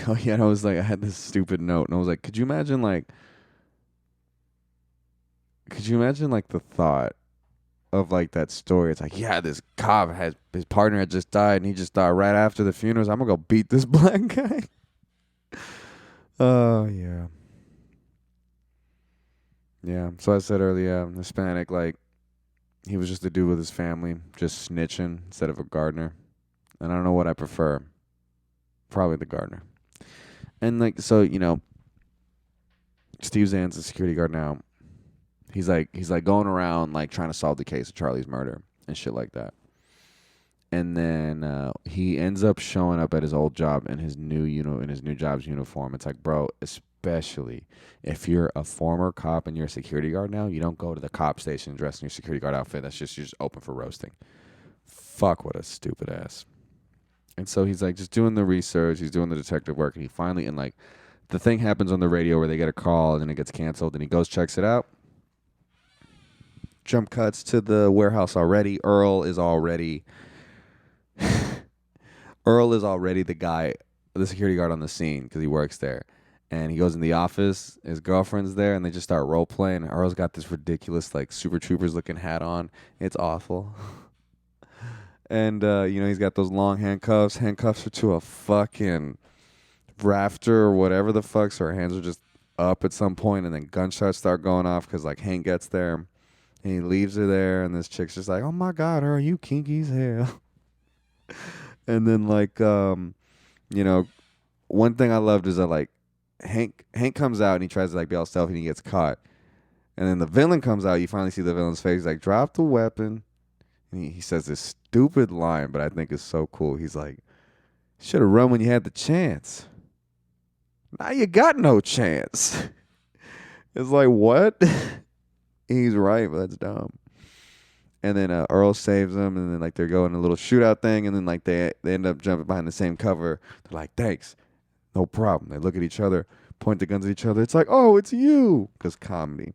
oh yeah, and I was like, I had this stupid note, and I was like, could you imagine like the thought of like that story? It's like, yeah, this cop has his partner had just died, and he just died right after the funerals. I'm gonna go beat this black guy. Oh yeah, yeah. So I said earlier, Hispanic, like he was just a dude with his family, just snitching instead of a gardener. And I don't know what I prefer. Probably the gardener. And like, so Steve Zahn's a security guard now. He's like going around like trying to solve the case of Charlie's murder and shit like that. And then he ends up showing up at his old job in his new in his new job's uniform. It's like, bro, especially if you're a former cop and you're a security guard now, you don't go to the cop station dressed in your security guard outfit. That's just you're just open for roasting. Fuck, what a stupid ass. And so he's like just doing the research, he's doing the detective work, and he finally and like the thing happens on the radio where they get a call and then it gets canceled, and he goes checks it out. Jump cuts to the warehouse already. Earl is already the guy, the security guard on the scene because he works there. And he goes in the office. His girlfriend's there, and they just start role playing. Earl's got this ridiculous, like Super Troopers looking hat on. It's awful. And he's got those long handcuffs. Handcuffs are to a fucking rafter or whatever the fuck. So her hands are just up at some point, and then gunshots start going off because like Hank gets there, and he leaves her there, and this chick's just like, "Oh my god, are you kinky as hell?" And then like one thing I loved is that like Hank comes out and he tries to like be all stealthy and he gets caught. And then the villain comes out. You finally see the villain's face. He's like, "Drop the weapon." And he says this stupid line, but I think it's so cool. He's like, "Should have run when you had the chance. Now you got no chance." It's like, what? He's right, but that's dumb. And then Earl saves them, and then like they're going a little shootout thing, and then like they end up jumping behind the same cover. They're like, "Thanks, no problem." They look at each other, point the guns at each other. It's like, "Oh, it's you," because comedy.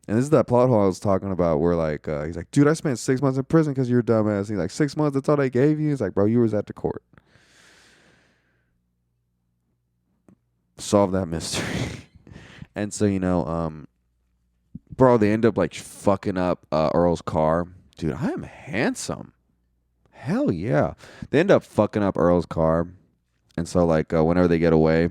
And this is that plot hole I was talking about, where like he's like, "Dude, I spent 6 months in prison because you're a dumbass." He's like, "6 months? That's all they gave you?" He's like, "Bro, you was at the court. Solve that mystery." And so bro, they end up like fucking up Earl's car. Dude, I am handsome. Hell yeah. They end up fucking up Earl's car. And so like whenever they get away,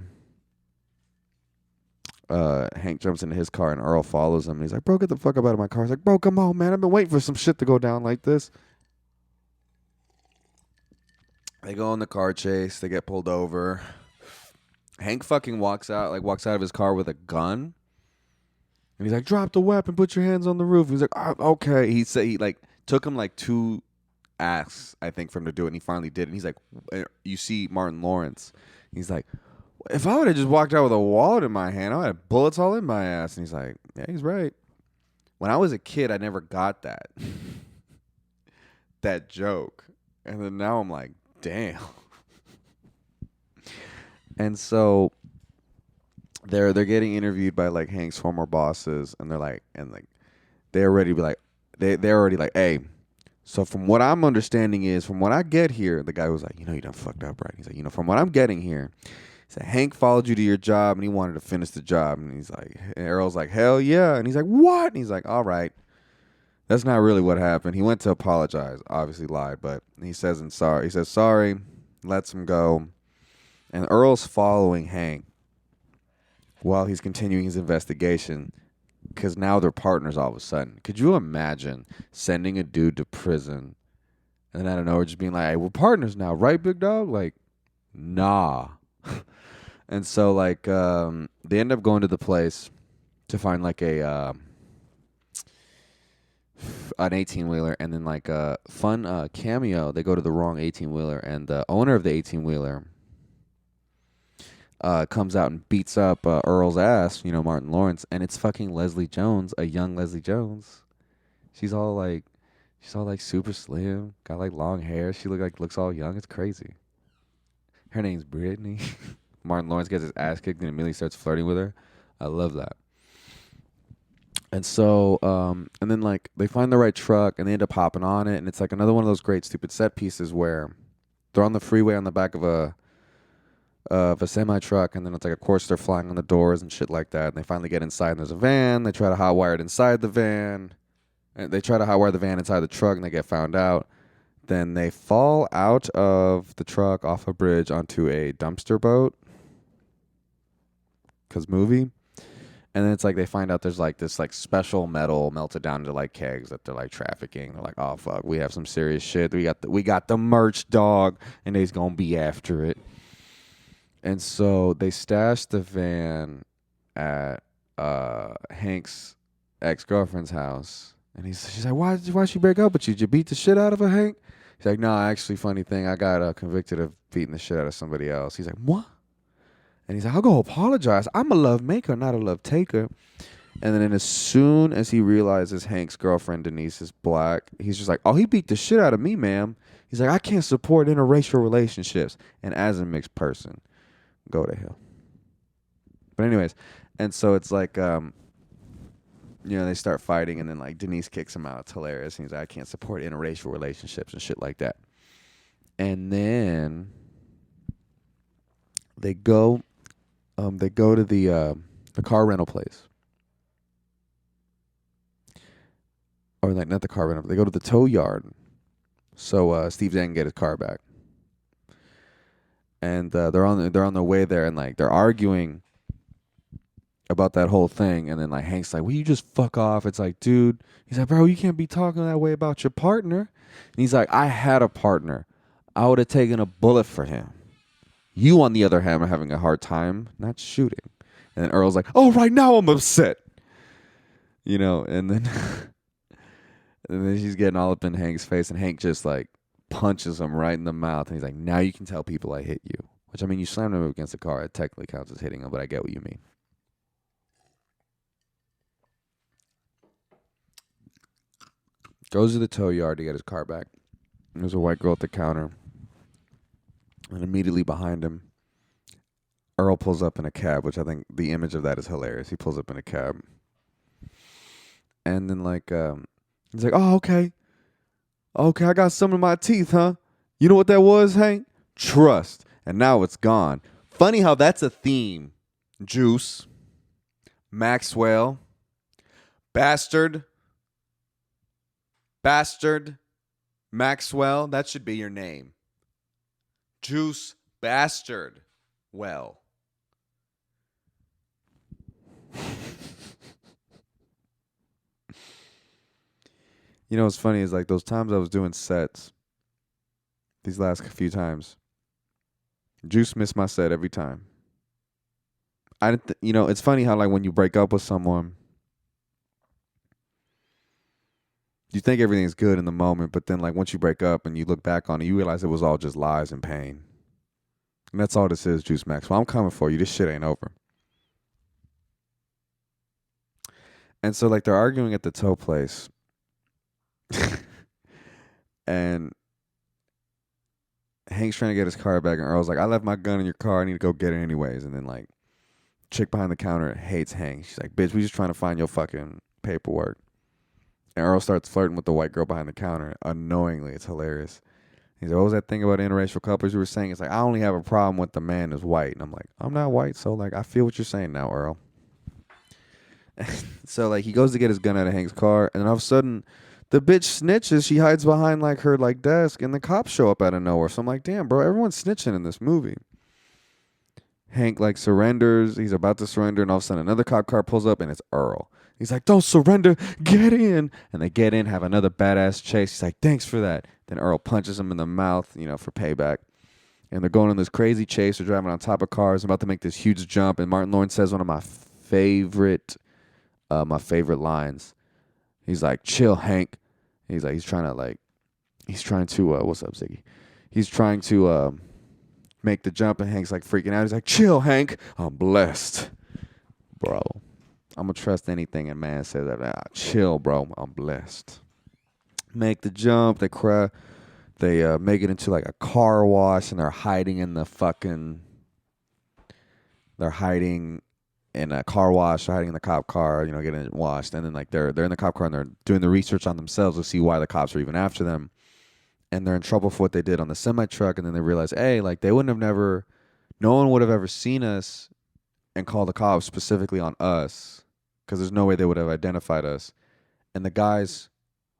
Hank jumps into his car and Earl follows him. And he's like, "Bro, get the fuck up out of my car." He's like, "Bro, come on, man. I've been waiting for some shit to go down like this." They go on the car chase. They get pulled over. Hank fucking walks out of his car with a gun. And he's like, "Drop the weapon, put your hands on the roof." He's like, "Okay." He said he like took him like two asks, I think, for him to do it, and he finally did. And he's like, you see Martin Lawrence. He's like, "If I would have just walked out with a wallet in my hand, I would have bullets all in my ass." And he's like, "Yeah, he's right." When I was a kid, I never got that that joke, and then now I'm like, damn. And so they're getting interviewed by like Hank's former bosses, and they're already be like they're already like, "Hey, so from what I'm understanding is from what I get here," the guy was like, "You done fucked up, right?" He's like, "From what I'm getting here, he said Hank followed you to your job and he wanted to finish the job." And he's like, and Errol's like, "Hell yeah." And he's like, "What?" And he's like, "All right. That's not really what happened. He went to apologize, obviously lied, but he says sorry. He says sorry, lets him go. And Earl's following Hank while he's continuing his investigation because now they're partners all of a sudden. Could you imagine sending a dude to prison and then out of nowhere just being like, "Hey, we're partners now, right, big dog?" Like, nah. And so like they end up going to the place to find like a an 18-wheeler, and then like a fun cameo. They go to the wrong 18-wheeler, and the owner of the 18-wheeler comes out and beats up Earl's ass, Martin Lawrence, and it's fucking Leslie Jones, a young Leslie Jones. She's all like, super slim, got like long hair. She looks all young. It's crazy. Her name's Brittany. Martin Lawrence gets his ass kicked and immediately starts flirting with her. I love that. And so, and then like they find the right truck and they end up hopping on it, and it's like another one of those great stupid set pieces where they're on the freeway on the back of of a semi truck, and then it's like, of course, they're flying on the doors and shit like that. And they finally get inside, and there's a van. They try to hotwire it inside the van. And they try to hotwire the van inside the truck, and they get found out. Then they fall out of the truck off a bridge onto a dumpster boat. 'Cause movie. And then it's like they find out there's like this like special metal melted down into like kegs that they're like trafficking. They're like, oh fuck, we have some serious shit. We got the merch, dog, and they's gonna be after it. And so they stashed the van at Hank's ex-girlfriend's house. And she's like, why'd she break up with you? Did you beat the shit out of her, Hank? He's like, no, actually, funny thing, I got convicted of beating the shit out of somebody else. He's like, what? And he's like, I'll go apologize. I'm a love maker, not a love taker. And then as soon as he realizes Hank's girlfriend, Denise, is black, he's just like, oh, he beat the shit out of me, ma'am. He's like, I can't support interracial relationships. And as a mixed person, go to hell. But anyways, and so it's like, they start fighting, and then like Denise kicks him out. It's hilarious. And he's like, I can't support interracial relationships and shit like that. And then they go to the car rental place. Or like not the car rental. They go to the tow yard. So Steve Zahn can get his car back. And they're on their way there, and like they're arguing about that whole thing. And then like Hank's like, will you just fuck off? It's like, dude, he's like, bro, you can't be talking that way about your partner. And he's like, I had a partner. I would have taken a bullet for him. You, on the other hand, are having a hard time not shooting. And then Earl's like, oh, right now I'm upset. And then and then she's getting all up in Hank's face, and Hank just like punches him right in the mouth. And he's like, now you can tell people I hit you. Which, I mean, you slammed him against the car. It technically counts as hitting him, but I get what you mean. Goes to the tow yard to get his car back. There's a white girl at the counter. And immediately behind him, Earl pulls up in a cab, which I think the image of that is hilarious. He pulls up in a cab. And then like, he's like, oh, okay. Okay, I got some in my teeth, huh? You know what that was, Hank? Trust. And now it's gone. Funny how that's a theme. Juice. Maxwell. Bastard. Maxwell. That should be your name. Juice Bastard. Well. What's funny is like those times I was doing sets, these last few times, Juice missed my set every time. I didn't, it's funny how like when you break up with someone, you think everything's good in the moment, but then like once you break up and you look back on it, you realize it was all just lies and pain. And that's all this is, Juice Max. Well, I'm coming for you. This shit ain't over. And so like they're arguing at the tow place. And Hank's trying to get his car back, and Earl's like, I left my gun in your car. I need to go get it anyways. And then like chick behind the counter hates Hank. She's like, bitch, we just trying to find your fucking paperwork. And Earl starts flirting with the white girl behind the counter unknowingly. It's hilarious. He's like, what was that thing about interracial couples you were saying? It's like, I only have a problem with the man who's white. And I'm like, I'm not white, so like I feel what you're saying now, Earl. So like he goes to get his gun out of Hank's car, and then all of a sudden the bitch snitches. She hides behind like her like desk, and the cops show up out of nowhere. So I'm like, damn, bro, everyone's snitching in this movie. Hank like surrenders. He's about to surrender, and all of a sudden another cop car pulls up, and it's Earl. He's like, don't surrender, get in. And they get in, have another badass chase. He's like, thanks for that. Then Earl punches him in the mouth, for payback. And they're going on this crazy chase. They're driving on top of cars, about to make this huge jump. And Martin Lawrence says one of my favorite lines. He's like, chill, Hank. He's like, he's trying to, what's up, Ziggy? He's trying to make the jump, and Hank's like freaking out. He's like, chill, Hank. I'm blessed. Bro, I'm going to trust anything a man says. Chill, bro. I'm blessed. Make the jump. They cry. They make it into like a car wash, and they're hiding in the fucking. They're hiding in a car wash, they're hiding in the cop car, getting it washed, and then like they're in the cop car and they're doing the research on themselves to see why the cops are even after them, and they're in trouble for what they did on the semi truck, and then they realize, hey, like they wouldn't have never No one would have ever seen us and called the cops specifically on us because there's no way they would have identified us. And the guys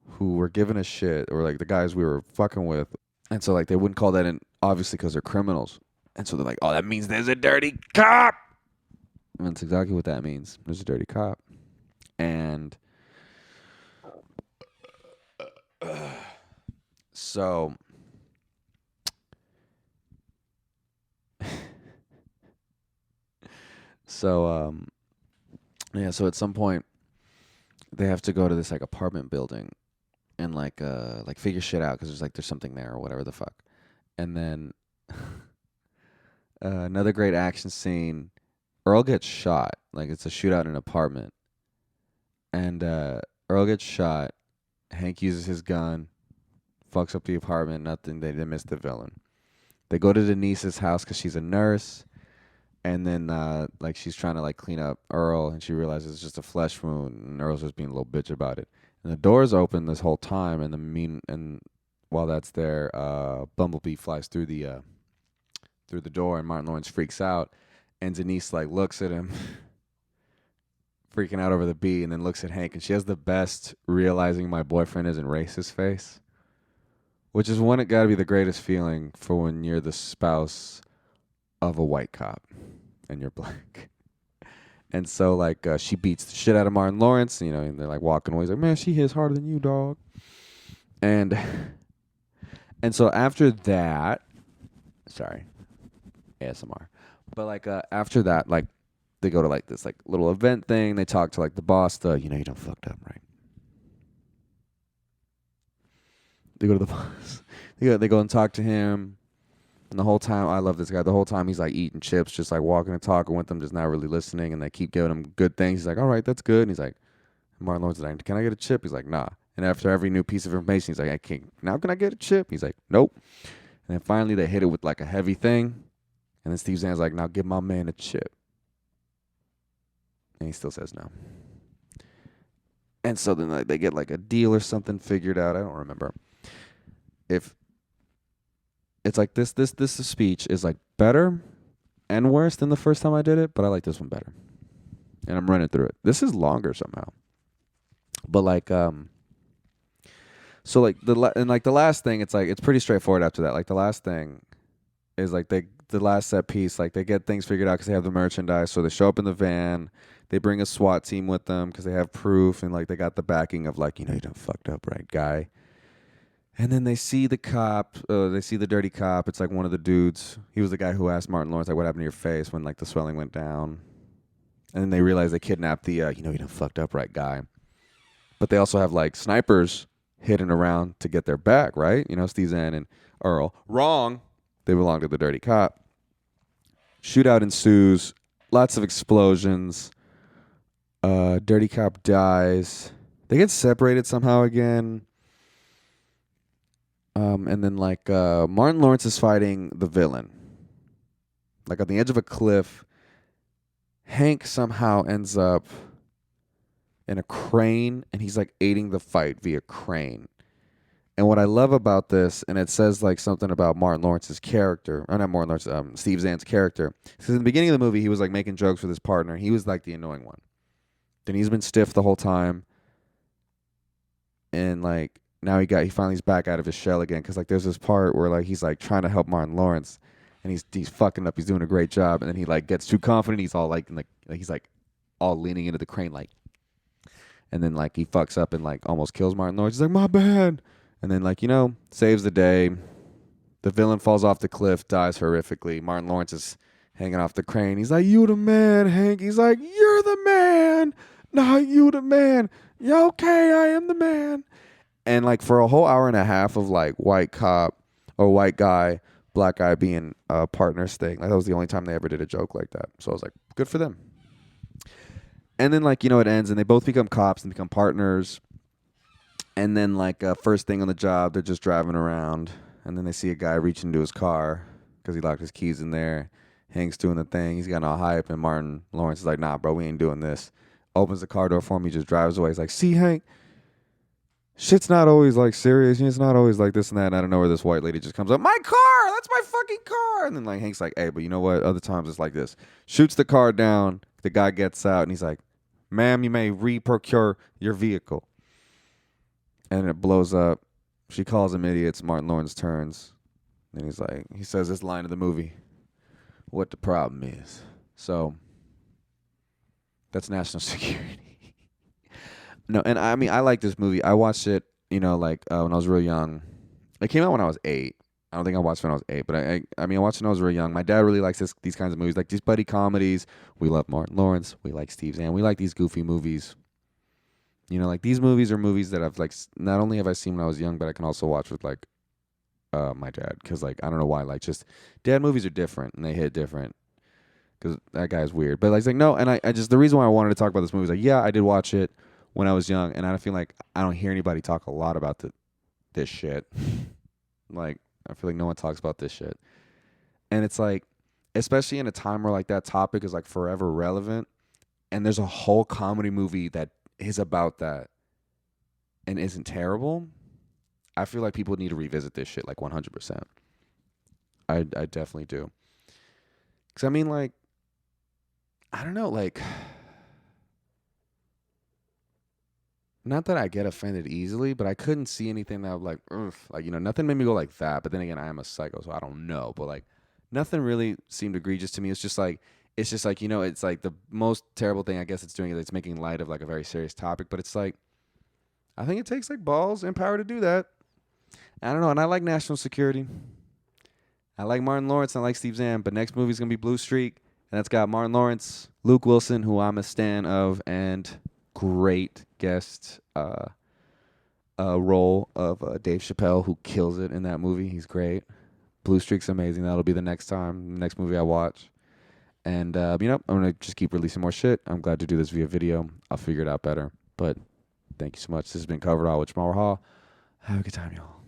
who were giving us shit, or like the guys we were fucking with, and so like they wouldn't call that in, obviously, because they're criminals. And so they're like, oh, that means there's a dirty cop. And that's exactly what that means. There's a dirty cop. And so so yeah, so at some point they have to go to this like apartment building and like figure shit out because there's something there or whatever the fuck. And then another great action scene. Earl gets shot. Like it's a shootout in an apartment. And Earl gets shot. Hank uses his gun, fucks up the apartment. Nothing. They missed the villain. They go to Denise's house because she's a nurse, and then like she's trying to like clean up Earl, and she realizes it's just a flesh wound, and Earl's just being a little bitch about it. And the door's open this whole time, and while that's there, Bumblebee flies through the door, and Martin Lawrence freaks out, and Denise like looks at him, freaking out over the bee, and then looks at Hank, and she has the best realizing my boyfriend isn't racist face, which is one, it got to be the greatest feeling for when you're the spouse of a white cop and you're black. And so like she beats the shit out of Martin Lawrence, and they're like walking away. He's like, man, she hits harder than you, dog. And so after that, sorry, ASMR. But like after that, like they go to like this like little event thing. They talk to like the boss. You done fucked up, right? They go to the boss. They go and talk to him. And the whole time, I love this guy. The whole time he's like eating chips, just like walking and talking with them, just not really listening. And they keep giving him good things. He's like, all right, that's good. And he's like, Martin Lawrence is like, can I get a chip? He's like, nah. And after every new piece of information, he's like, I can't. Now can I get a chip? He's like, nope. And then finally they hit it with like a heavy thing. And then Steve Zahn's like, now give my man a chip. And he still says no. And so then like, they get like a deal or something figured out. I don't remember. If it's like this speech is like better and worse than the first time I did it, but I like this one better. And I'm running through it. This is longer somehow. But like so like the last thing, it's like it's pretty straightforward after that. Like the last thing is like the last set piece, like they get things figured out because they have the merchandise. So they show up in the van. They bring a SWAT team with them because they have proof, and like they got the backing of like, you done fucked up, right, guy. And then they see the cop. They see the dirty cop. It's like one of the dudes. He was the guy who asked Martin Lawrence like, what happened to your face when like the swelling went down. And then they realize they kidnapped the you done fucked up, right, guy. But they also have like snipers hidden around to get their back, right? Steve Zahn and Earl. Wrong. They belong to the dirty cop. Shootout ensues. Lots of explosions. Dirty cop dies. They get separated somehow again. And then like Martin Lawrence is fighting the villain. Like on the edge of a cliff. Hank somehow ends up in a crane, and he's like aiding the fight via crane. And what I love about this, and it says like something about Martin Lawrence's character, or not Martin Lawrence, Steve Zahn's character. Because in the beginning of the movie, he was like making jokes with his partner. He was like the annoying one. Then he's been stiff the whole time, and like now he finally's back out of his shell again. Because like there's this part where like he's like trying to help Martin Lawrence, and he's fucking up. He's doing a great job, and then he like gets too confident. He's all like he's like all leaning into the crane like, and then like he fucks up and like almost kills Martin Lawrence. He's like, my bad. And then like saves the day. The villain falls off the cliff, dies horrifically. Martin Lawrence is hanging off the crane. He's like, you the man, Hank. He's like, you're the man. Nah, you the man. Yeah, okay, I am the man. And like for a whole hour and a half of like white cop or white guy, black guy being partners thing. Like that was the only time they ever did a joke like that. So I was like, good for them. And then like, it ends and they both become cops and become partners. And then like first thing on the job, they're just driving around. And then they see a guy reach into his car because he locked his keys in there. Hank's doing the thing. He's got all hype. And Martin Lawrence is like, nah, bro, we ain't doing this. Opens the car door for him. He just drives away. He's like, see, Hank, shit's not always like serious. It's not always like this and that. And I don't know where this white lady just comes up. My car, that's my fucking car. And then like Hank's like, hey, but you know what? Other times it's like this. Shoots the car down. The guy gets out and he's like, ma'am, you may re-procure your vehicle. And it blows up. She calls him idiots. Martin Lawrence turns. And he's like, he says this line of the movie, what the problem is. So that's national security. No, and I mean, I like this movie. I watched it, like when I was real young. It came out when I was 8. I don't think I watched it when I was 8, but I mean, I watched it when I was real young. My dad really likes these kinds of movies, like these buddy comedies. We love Martin Lawrence. We like Steve Zahn. We like these goofy movies. Like these movies are movies that I've like. Not only have I seen when I was young, but I can also watch with like my dad, because like I don't know why, like just dad movies are different and they hit different. Because that guy's weird, but like no, and I just the reason why I wanted to talk about this movie is like, yeah, I did watch it when I was young, and I feel like I don't hear anybody talk a lot about this shit. Like I feel like no one talks about this shit, and it's like, especially in a time where like that topic is like forever relevant, and there's a whole comedy movie that is about that and isn't terrible. I feel like people need to revisit this shit like 100%. I definitely do. Because I mean, like, I don't know, like, not that I get offended easily, but I couldn't see anything that would like, ugh, like, nothing made me go like that. But then again, I am a psycho, so I don't know. But like, nothing really seemed egregious to me. It's just like, it's like the most terrible thing I guess it's doing is it's making light of like a very serious topic. But it's like, I think it takes like balls and power to do that. I don't know. And I like national security. I like Martin Lawrence and I like Steve Zahn. But next movie's going to be Blue Streak. And that's got Martin Lawrence, Luke Wilson, who I'm a stan of, and great guest role of Dave Chappelle, who kills it in that movie. He's great. Blue Streak's amazing. That'll be the next movie I watch. And, I'm going to just keep releasing more shit. I'm glad to do this via video. I'll figure it out better. But thank you so much. This has been Covered All with Jamal Rahal. Have a good time, y'all.